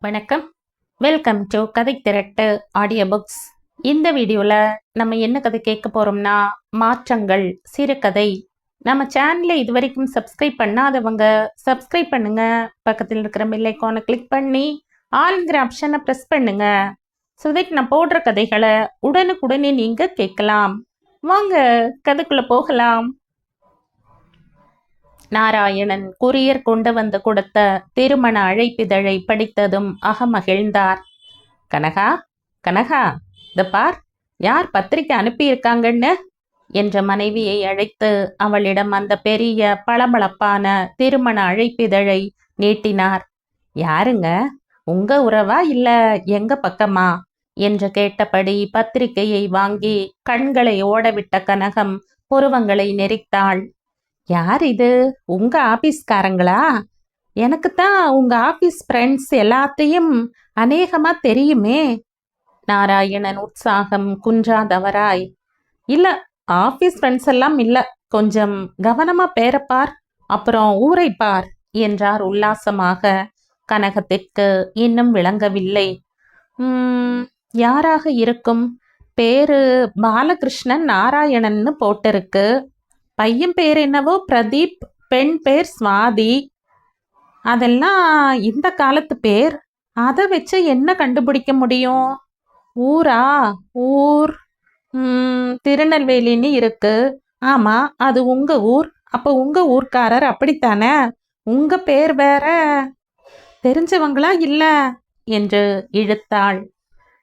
வணக்கம். Welcome to கதை திரட்டு audio books. இந்த வீடியோவில் நம்ம என்ன கதை கேட்க போகிறோம்னா, மாற்றங்கள் சிறுகதை. நம்ம சேனலை இது வரைக்கும் சப்ஸ்கிரைப் பண்ணாதவங்க சப்ஸ்கிரைப் பண்ணுங்க. பக்கத்தில் இருக்கிற பெல் ஐக்கானை கிளிக் பண்ணி ஆல்ங்கிற ஆப்ஷனை ப்ரெஸ் பண்ணுங்க. ஸோ தட் நான் போடுற கதைகளை உடனுக்குடனே நீங்கள் கேட்கலாம். வாங்க கதைக்குள்ளே போகலாம். நாராயணன் கொரியர் கொண்டு வந்து கொடுத்த திருமண அழைப்பிதழை படித்ததும் அகமகிழ்ந்தார். கனகா, கனகா, இந்த பார், யார் பத்திரிக்கை அனுப்பியிருக்காங்கன்னு என்ற மனைவியை அழைத்து அவளிடம் அந்த பெரிய பளபளப்பான திருமண அழைப்பிதழை நீட்டினார். யாருங்க, உங்க உறவா இல்ல எங்க பக்கமா என்று கேட்டபடி பத்திரிகையை வாங்கி கண்களை ஓடவிட்ட கனகம் புருவங்களை நெரித்தாள். யார் இது, உங்க ஆபீஸ்காரங்களா? எனக்கு தான் உங்க ஆபீஸ் ஃப்ரெண்ட்ஸ் எல்லாத்தையும் அநேகமா தெரியுமே. நாராயணன் உற்சாகம் குன்றாதவராய், இல்ல ஆபீஸ் ஃப்ரெண்ட்ஸ் எல்லாம் இல்ல, கொஞ்சம் கவனமா பேரப்பார், அப்புறம் ஊரை பார் என்றார் உல்லாசமாக. கனகத்திற்கு இன்னும் விளங்கவில்லை. யாராக இருக்கும்? பேரு பாலகிருஷ்ணன் நாராயணன்னு போட்டிருக்கு. பையன் பேர் என்னவோ பிரதீப், பெண் பேர் சுவாதி. அதெல்லாம் இந்த காலத்து பேர். அதை வச்சு என்ன கண்டுபிடிக்க முடியும்? ஊரா? ஊர் திருநெல்வேலின்னு இருக்கு. ஆமா, அது உங்க ஊர். அப்போ உங்க ஊர்க்காரர் அப்படித்தானே? உங்க பேர் வேற. தெரிஞ்சவங்களா இல்ல என்று இழுத்தாள்.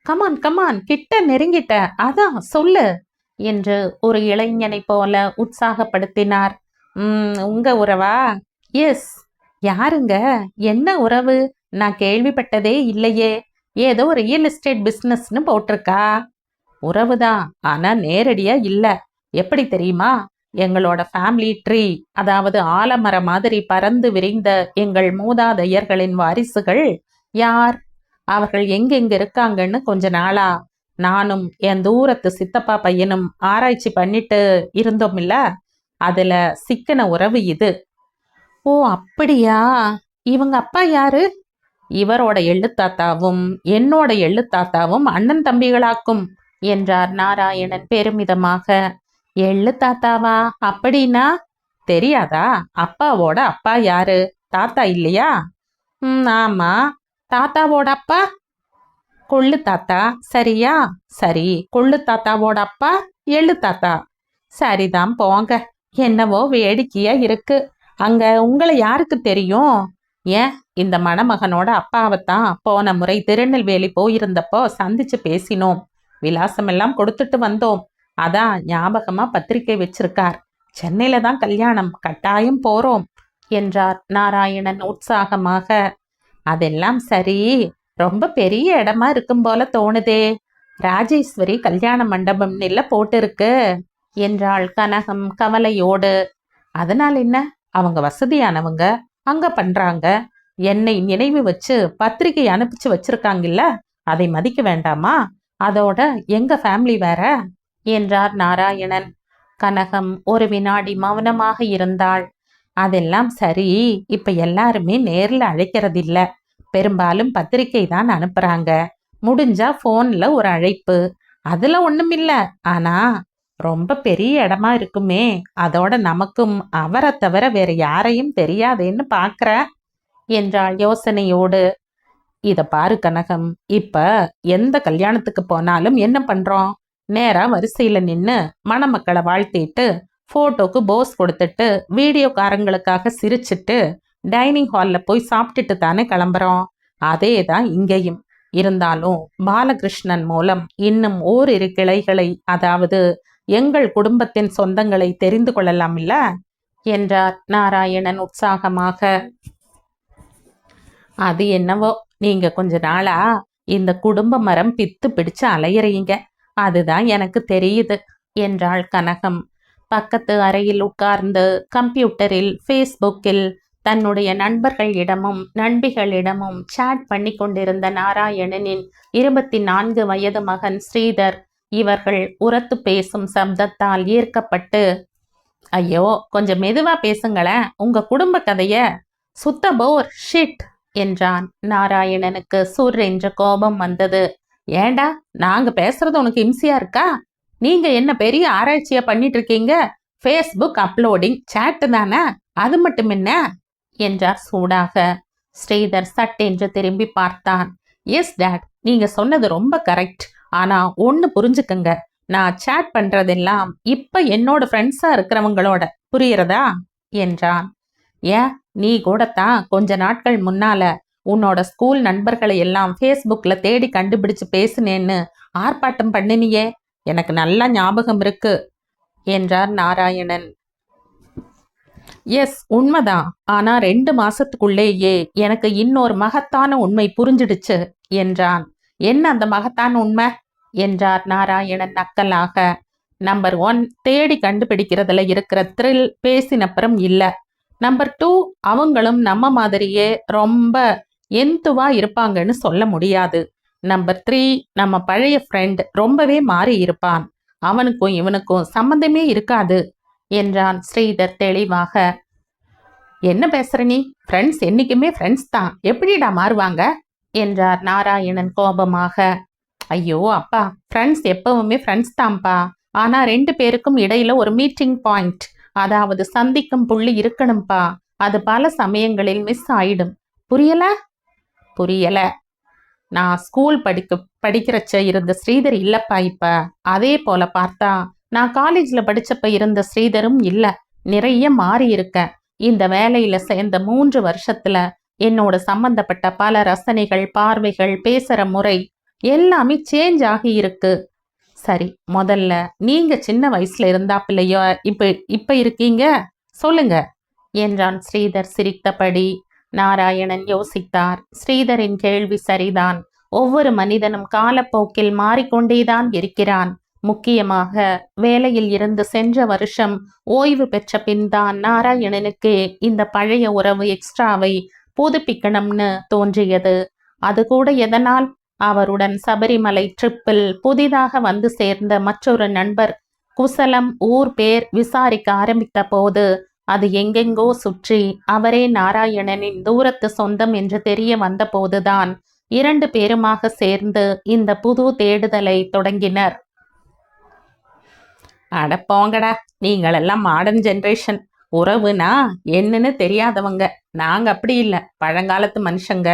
கமான் கமான், கிட்ட நெருங்கிட்ட, அதான் சொல்லு என்று ஒரு இளைஞனை போல உற்சாகப்படுத்தினார். உங்க உறவா? எஸ். யாருங்க, என்ன உறவு? நான் கேள்விப்பட்டதே இல்லையே. ஏதோ ரியல் எஸ்டேட் பிஸ்னஸ்னு போட்டிருக்கா. உறவுதான், ஆனா நேரடியா இல்ல. எப்படி தெரியுமா? எங்களோட ஃபேமிலி ட்ரீ, அதாவது ஆலமரம் மாதிரி பறந்து விரிந்த எங்கள் மூதாதையர்களின் வாரிசுகள் யார், அவர்கள் எங்கெங்க இருக்காங்கன்னு கொஞ்ச நாளா நானும் என் தூரத்து சித்தப்பா பையனும் ஆராய்ச்சி பண்ணிட்டு இருந்தோம் இல்ல, அதுல சிக்கன உறவு இது. ஓ அப்படியா? இவங்க அப்பா யாரு? இவரோட எள்ளுத்தாத்தாவும் என்னோட எள்ளுத்தாத்தாவும் அண்ணன் தம்பிகளாக்கும் என்றார் நாராயணன் பெருமிதமாக. எள்ளுத்தாத்தாவா? அப்படின்னா தெரியாதா? அப்பாவோட அப்பா யாரு? தாத்தா இல்லையா? ஆமா. தாத்தாவோட அப்பா கொள்ளு தாத்தா. சரியா? சரி, கொள்ளு தாத்தாவோட அப்பா எள்ளு தாத்தா. சரிதான் போங்க. என்னவோ வேடிக்கையா இருக்கு. அங்க உங்களை யாருக்கு தெரியும்? ஏன், இந்த மணமகனோட அப்பாவைத்தான் போன முறை திருநெல்வேலி போயிருந்தப்போ சந்திச்சு பேசினோம். விலாசமெல்லாம் கொடுத்துட்டு வந்தோம். அதான் ஞாபகமா பத்திரிக்கை வச்சிருக்கார். சென்னையில தான் கல்யாணம், கட்டாயம் போறோம் என்றார் நாராயணன் உற்சாகமாக. அதெல்லாம் சரி, ரொம்ப பெரிய இடமா இருக்கும் போல தோணுதே. ராஜேஸ்வரி கல்யாண மண்டபம் நில போட்டிருக்கு என்றாள் கனகம் கவலையோடு. அதனால் என்ன, அவங்க வசதியானவங்க, அங்க பண்றாங்க. என்னை நினைவு வச்சு பத்திரிகை அனுப்பிச்சு வச்சிருக்காங்கல்ல, அதை மதிக்க வேண்டாமா? அதோட எங்க ஃபேமிலி வேற என்றார் நாராயணன். கனகம் ஒரு வினாடி மௌனமாக இருந்தாள். அதெல்லாம் சரி, இப்ப எல்லாருமே நேர்ல அழைக்கிறதில்ல, பெரும்பாலும் பத்திரிக்கை தான் அனுப்புறாங்க. முடிஞ்சா போன்ல ஒரு அழைப்பு, அதுல ஒண்ணுமில்ல. ஆனா ரொம்ப பெரிய இடமா இருக்குமே, அதோட நமக்கும் அவரை தவிர வேற யாரையும் தெரியாதேன்னு பாக்குற என்றாள் யோசனையோடு. இத பாரு கனகம், இப்ப எந்த கல்யாணத்துக்கு போனாலும் என்ன பண்றோம்? நேரா வரிசையில நின்னு மணமக்களை வாழ்த்திட்டு போட்டோக்கு போஸ் கொடுத்துட்டு வீடியோக்காரங்களுக்காக சிரிச்சிட்டு டைனிங் ஹால்ல போய் சாப்பிட்டுட்டு தானே கிளம்புறோம். அதே தான் இங்கேயும். இருந்தாலும் பாலகிருஷ்ணன் மூலம் இன்னும் ஓரிரு கிளைகளை, அதாவது எங்கள் குடும்பத்தின் சொந்தங்களை தெரிந்து கொள்ளலாம் இல்ல என்றார் நாராயணன் உற்சாகமாக. அது என்னவோ, நீங்க கொஞ்ச நாளா இந்த குடும்ப மரம் பித்து பிடிச்சு அலையறீங்க, அதுதான் எனக்கு தெரியுது என்றாள் கனகம். பக்கத்து அறையில் உட்கார்ந்து கம்ப்யூட்டரில் ஃபேஸ்புக்கில் தன்னுடைய நண்பர்களிடமும் நண்பிகளிடமும் சாட் பண்ணி கொண்டிருந்த நாராயணனின் 24 வயது மகன் ஸ்ரீதர் இவர்கள் உரத்து பேசும் சப்தத்தால் ஈர்க்கப்பட்டு, ஐயோ கொஞ்சம் மெதுவா பேசுங்களேன், உங்க குடும்ப கதைய, சுத்த போர் ஷிட் என்றான். நாராயணனுக்கு சுர் என்ற கோபம் வந்தது. ஏண்டா, நாங்க பேசுறது உனக்கு இம்சையா இருக்கா? நீங்க என்ன பெரிய ஆராய்ச்சியா பண்ணிட்டு இருக்கீங்க? ஃபேஸ்புக் அப்லோடிங் சேட்டு தானே, அது மட்டும் என்ன என்றார் சூடாக. ஸ்ரீதர் சட்டென்று திரும்பி பார்த்தான். எஸ் டேட், நீங்க சொன்னது ரொம்ப கரெக்ட். ஆனா ஒன்னு புரிஞ்சுக்கங்க, நான் சேட் பண்றதெல்லாம் இப்ப என்னோட ஃப்ரெண்ட்ஸா இருக்கிறவங்களோட, புரியுறதா என்றான். ஏன், நீ கூடத்தான் கொஞ்ச நாட்கள் முன்னால உன்னோட ஸ்கூல் நண்பர்களை எல்லாம் ஃபேஸ்புக்ல தேடி கண்டுபிடிச்சு பேசுனேன்னு ஆர்ப்பாட்டம் பண்ணினியே, எனக்கு நல்லா ஞாபகம் இருக்கு என்றார் நாராயணன். எஸ், உண்மைதான். ஆனா 2 மாசத்துக்குள்ளேயே எனக்கு இன்னொரு மகத்தான உண்மை புரிஞ்சிடுச்சு என்றான். என்ன அந்த மகத்தான உண்மை என்றார் நாராயணன் நக்கலாக. நம்பர் 1, தேடி கண்டுபிடிக்கிறதுல இருக்கிற த்ரில் பேசினப்புறம் இல்ல. நம்பர் 2, அவங்களும் நம்ம மாதிரியே ரொம்ப எந்துவா இருப்பாங்கன்னு சொல்ல முடியாது. நம்பர் 3, நம்ம பழைய ஃப்ரெண்ட் ரொம்பவே மாறி இருப்பான். அவனுக்கும் இவனுக்கும் சம்பந்தமே இருக்காது என்றான் ஸ்ரீதர் தெளிவாக. என்ன பேசுற நீ? ஃப்ரெண்ட்ஸ் என்னைக்குமே ஃப்ரெண்ட்ஸ் தான், எப்படிடா மாறுவாங்க என்றார் நாராயணன் கோபமாக. ஐயோ அப்பா, ஃப்ரெண்ட்ஸ் எப்பவுமே ஃப்ரெண்ட்ஸ் தான்ப்பா. ஆனா 2 பேருக்கும் இடையில ஒரு மீட்டிங் பாயிண்ட், அதாவது சந்திக்கும் புள்ளி இருக்கணும்பா. அது பல சமயங்களில் மிஸ் ஆயிடும். புரியல? புரியல. நான் ஸ்கூல் படிக்கிறச்ச இருந்த ஸ்ரீதர் இல்லப்பா இப்ப. அதே போல பார்த்தா நான் காலேஜ்ல படிச்சப்ப இருந்த ஸ்ரீதரும் இல்ல. நிறைய மாறி இருக்க. இந்த வேலையில சேர்ந்த 3 வருஷத்துல என்னோட சம்பந்தப்பட்ட பல ரசனைகள், பார்வைகள், பேசுற முறை எல்லாமே சேஞ்ச் ஆகி இருக்கு. சரி, முதல்ல நீங்க சின்ன வயசுல இருந்தாப்பிள்ளையோ இப்ப இருக்கீங்க, சொல்லுங்க என்றான் ஸ்ரீதர் சிரித்தபடி. நாராயணன் யோசித்தார். ஸ்ரீதரின் கேள்வி சரிதான். ஒவ்வொரு மனிதனும் காலப்போக்கில் மாறிக்கொண்டேதான் இருக்கிறான். முக்கியமாக வேலையில் இருந்து சென்ற வருஷம் ஓய்வு பெற்ற பின் தான் நாராயணனுக்கு இந்த பழைய உறவு எக்ஸ்ட்ராவை புதுப்பிக்கணும்னு தோன்றியது. அது கூட எதனால்? அவருடன் சபரிமலை ட்ரிப்பில் புதிதாக வந்து சேர்ந்த மற்றொரு நண்பர் குசலம் ஊர் பேர் விசாரிக்க ஆரம்பித்த போது அது எங்கெங்கோ சுற்றி அவரே நாராயணனின் தூரத்து சொந்தம் என்று தெரிய வந்த போதுதான் 2 பேருமாக சேர்ந்து இந்த புது தேடுதலை தொடங்கினர். அட போங்கடா, நீங்களெல்லாம் மாடர்ன் ஜென்ரேஷன். உறவுனா என்னன்னு தெரியாதவங்க. நாங்க அப்படி இல்லை, பழங்காலத்து மனுஷங்க.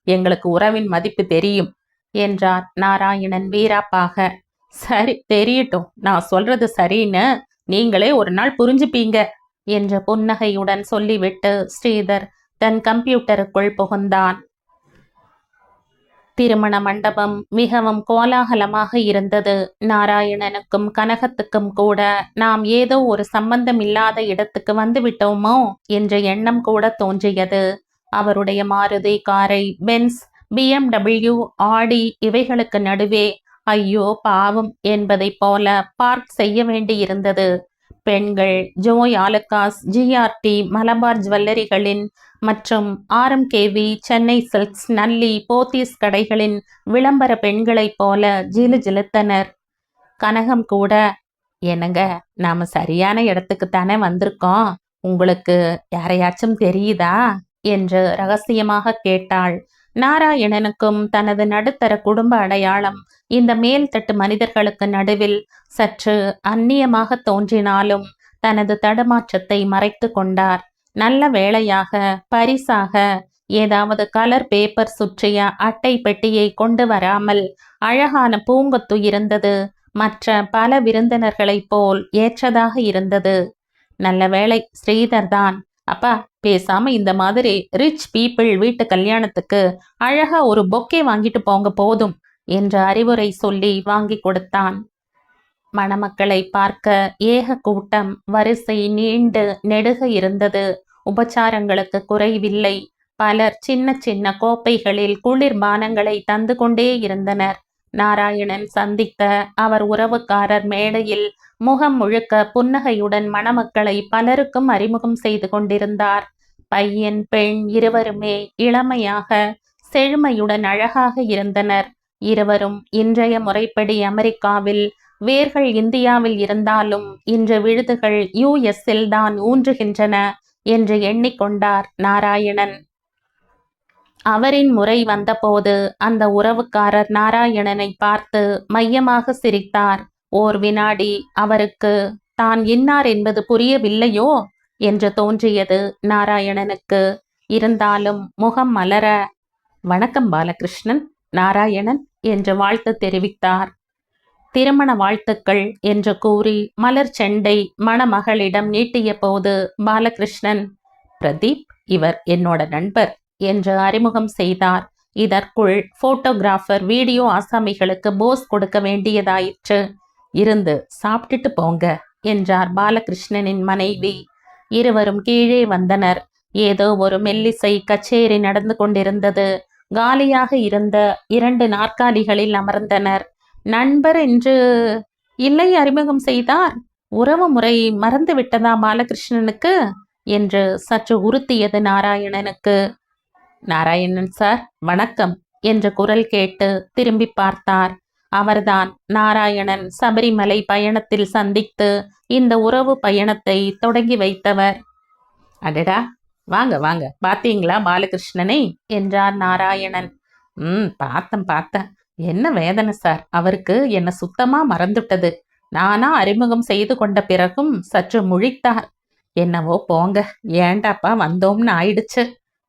எங்களுக்கு உறவின் மதிப்பு தெரியும் என்றார் நாராயணன் வீராப்பாக. சரி, தெரியட்டும். நான் சொல்றது சரின்னு நீங்களே ஒரு நாள் புரிஞ்சுப்பீங்க என்ற புன்னகையுடன் சொல்லிவிட்டு ஸ்ரீதர் தன் கம்ப்யூட்டருக்குள் புகுந்தான். திருமண மண்டபம் மிகவும் கோலாகலமாக இருந்தது. நாராயணனுக்கும் கனகத்துக்கும் கூட நாம் ஏதோ ஒரு சம்பந்தம் இல்லாத இடத்துக்கு வந்து விட்டோமோ என்ற எண்ணம் கூட தோன்றியது. அவருடைய மாருதி காரை பென்ஸ், BMW, ஆடி இவைகளுக்கு நடுவே ஐயோ பாவம் என்பதை போல பார்க் செய்ய வேண்டியிருந்தது. பெண்கள் ஜோய் ஆலுக்காஸ், GRT, மலபார் ஜுவல்லரிகளின் மற்றும் RMKV, சென்னை சில்க்ஸ், நல்லி, போத்தீஸ் கடைகளின் விளம்பர பெண்களைப் போல ஜிலு ஜிலுத்தனர். கனகம் கூட, என்னங்க, நாம சரியான இடத்துக்கு தானே வந்திருக்கோம், உங்களுக்கு யாரையாச்சும் தெரியுதா என்று ரகசியமாக கேட்டாள். நாராயணனுக்கும் தனது நடுத்தர குடும்ப அடையாளம் இந்த மேல்தட்டு மனிதர்களுக்கு நடுவில் சற்று அந்நியமாக தோன்றினாலும் தனது தடுமாற்றத்தை மறைத்து கொண்டார். நல்ல வேளையாக பரிசாக ஏதாவது கலர் பேப்பர் சுற்றிய அட்டை பெட்டியை கொண்டு வராமல் அழகான பூங்கொத்து இருந்தது. மற்ற பல விருந்தினர்களைப் போல் ஏற்றதாக இருந்தது. நல்ல வேளை ஸ்ரீதர் தான். அப்பா, பேசாம இந்த மாதிரி ரிச் பீப்பிள் வீட்டு கல்யாணத்துக்கு அழகா ஒரு பொக்கே வாங்கிட்டு போங்க போதும் என்ற அறிவுரை சொல்லி வாங்கி கொடுத்தான். மணமக்களை பார்க்க ஏக கூட்டம், வரிசை நீண்டு நெடுக இருந்தது. உபச்சாரங்களுக்கு குறைவில்லை. பலர் சின்ன சின்ன கோப்பைகளில் குளிர்பானங்களை தந்து கொண்டே இருந்தனர். நாராயணன் சந்தித்த அவர் உறவுக்காரர் மேடையில் முகம் முழுக்க புன்னகையுடன் மணமக்களை பலருக்கும் அறிமுகம் செய்து கொண்டிருந்தார். பையன் பெண் இருவருமே இளமையாக செழுமையுடன் அழகாக இருந்தனர். இருவரும் இன்றைய முறைப்படி அமெரிக்காவில், வேர்கள் இந்தியாவில் இருந்தாலும் இன்று விழுதுகள் US-இல் தான் ஊன்றுகின்றன என்று எண்ணிக்கொண்டார் நாராயணன். அவரின் முறை வந்தபோது அந்த உறவுக்காரர் நாராயணனை பார்த்து மையமாக சிரித்தார். ஓர் வினாடி அவருக்கு தான் இன்னார் என்பது புரியவில்லையோ என்று தோன்றியது நாராயணனுக்கு. இருந்தாலும் முகம் மலர, வணக்கம் பாலகிருஷ்ணன், நாராயணன் என்று வாழ்த்து தெரிவித்தார். திருமண வாழ்த்துக்கள் என்று கூறி மலர் செண்டை மணமகளிடம் நீட்டிய போது பாலகிருஷ்ணன், பிரதீப், இவர் என்னோட நண்பர் என்று அறிமுகம் செய்தார். இதற்குள் போட்டோகிராஃபர் வீடியோ ஆசாமிகளுக்கு போஸ் கொடுக்க வேண்டியதாயிற்று. இருந்து சாப்பிட்டுட்டு போங்க என்றார் பாலகிருஷ்ணனின் மனைவி. இருவரும் கீழே வந்தனர். ஏதோ ஒரு மெல்லிசை கச்சேரி நடந்து கொண்டிருந்தது. காலியாக இருந்த 2 நாற்காலிகளில் அமர்ந்தனர். நண்பர் என்று இல்லை அறிமுகம் செய்தார். உறவு முறை மறந்து விட்டதா பாலகிருஷ்ணனுக்கு என்று சற்று உறுத்தியது நாராயணனுக்கு. நாராயணன் சார், வணக்கம் என்று குரல் கேட்டு திரும்பி பார்த்தார். அவர்தான் நாராயணன் சபரிமலை பயணத்தில் சந்தித்து இந்த உறவு பயணத்தை தொடங்கி வைத்தவர். அடடா, வாங்க வாங்க, பார்த்தீங்களா பாலகிருஷ்ணனை என்றார் நாராயணன். பார்த்தேன். என்ன வேதனை சார், அவருக்கு என்ன சுத்தமா மறந்துட்டது. நானா அறிமுகம் செய்து கொண்ட பிறகும் சற்று முழித்தார். என்னவோ போங்க, ஏண்டாப்பா வந்தோம்னு ஆயிடுச்சு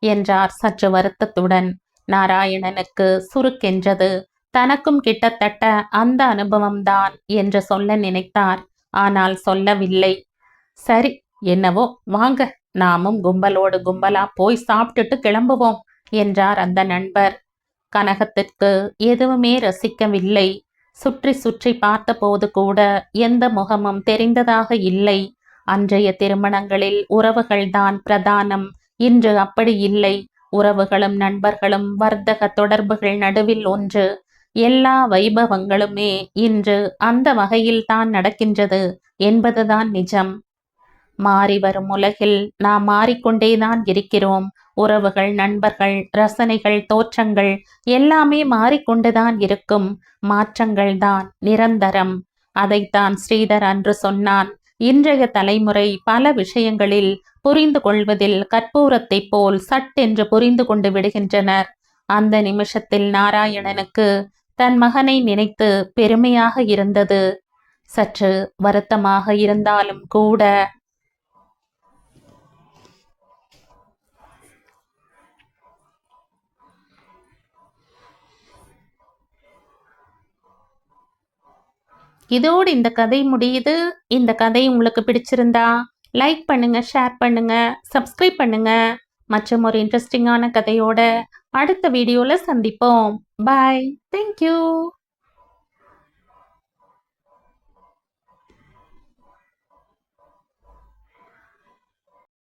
என்றார் சற்று வருத்தத்துடன். நாராயணனுக்கு சுருக்கென்றது. தனக்கும் கிட்டத்தட்ட அந்த அனுபவம்தான் என்று சொல்ல நினைத்தார். ஆனால் சொல்லவில்லை. சரி, என்னவோ வாங்க, நாமும் கும்பலோடு கும்பலா போய் சாப்பிட்டுட்டு கிளம்புவோம் என்றார் அந்த நண்பர். கனகத்திற்கு எதுவுமே ரசிக்கவில்லை. சுற்றி சுற்றி பார்த்தபோது கூட எந்த முகமும் தெரிந்ததாக இல்லை. அன்றைய திருமணங்களில் உறவுகள்தான் பிரதானம். இன்று அப்படி இல்லை. உறவுகளும் நண்பர்களும் வர்த்தக தொடர்புகள் நடுவில் ஒன்று. எல்லா வைபவங்களுமே இன்று அந்த வகையில் தான் நடக்கின்றது என்பதுதான் நிஜம். மாறி வரும் உலகில் நாம் மாறிக்கொண்டேதான் இருக்கிறோம். உறவுகள், நண்பர்கள், ரசனைகள், தோற்றங்கள் எல்லாமே மாறிக்கொண்டுதான் இருக்கும். மாற்றங்கள் தான் நிரந்தரம். அதைத்தான் ஸ்ரீதர் அன்று சொன்னான். இன்றைய தலைமுறை பல விஷயங்களில் புரிந்து கொள்வதில் கற்பூரத்தை போல் சட்டென்று புரிந்து கொண்டு விடுகின்றனர். அந்த நிமிஷத்தில் நாராயணனுக்கு தன் மகனை நினைத்து பெருமையாக இருந்தது. சற்று வருத்தமாக இருந்தாலும் கூட. இதோடு இந்த கதை முடியுது. இந்த கதை உங்களுக்கு பிடிச்சிருந்தா லைக் பண்ணுங்க, ஷேர் பண்ணுங்க, சப்ஸ்கிரைப் பண்ணுங்க. மற்றும் ஒரு இன்ட்ரெஸ்டிங்கான கதையோட அடுத்த வீடியோல சந்திப்போம். பாய். தேங்க்யூ.